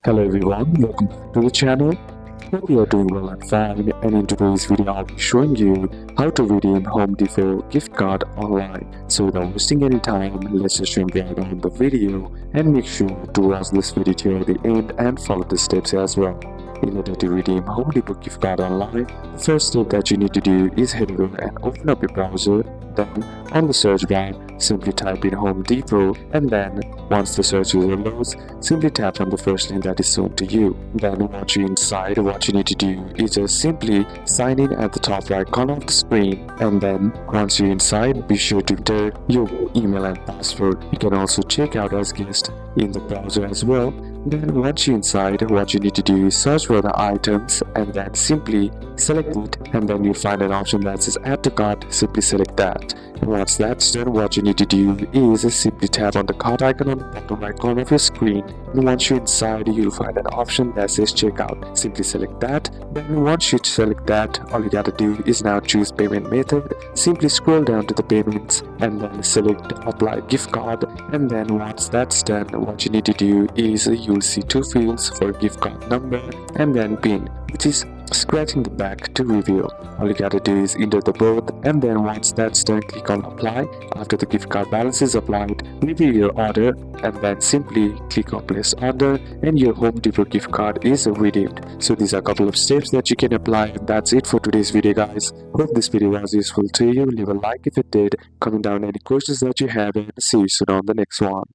Hello everyone, welcome back to the channel. Hope you are doing well and fine, and in today's video I'll be showing you how to redeem Home Depot gift card online. So without wasting any time, let's just jump right on the video and make sure to watch this video till the end and follow the steps as well. In order to redeem Home Depot gift card online, the first step that you need to do is head over and open up your browser. Then on the search bar, simply type in Home Depot, and then once the search result loads, simply tap on the first link that is shown to you. Then once you're inside, what you need to do is just simply sign in at the top right corner of the screen, and then once you're inside, be sure to enter your email and password. You can also check out as guest in the browser as well. Then once you're inside, what you need to do is search for the items and then simply select it, and then you find an option that says add to cart. Simply select that, and once that's done, what you need to do is simply tap on the cart icon on the bottom right corner of your screen, and once you're inside, you'll find an option that says checkout. Simply select that. Then once you select that, all you gotta do is now choose payment method. Simply scroll down to the payments and then select apply gift card, and then once that's done, what you need to do is you'll see two fields for gift card number and then pin, which is scratching the back to reveal. All you gotta do is enter the both, and then once that's done, click on apply. After the gift card balance is applied, review your order and then simply click on place order, and your Home Depot gift card is redeemed. So these are a couple of steps that you can apply, and that's it for today's video guys. Hope this video was useful to you. Leave a like if it did, comment down any questions that you have, and see you soon on the next one.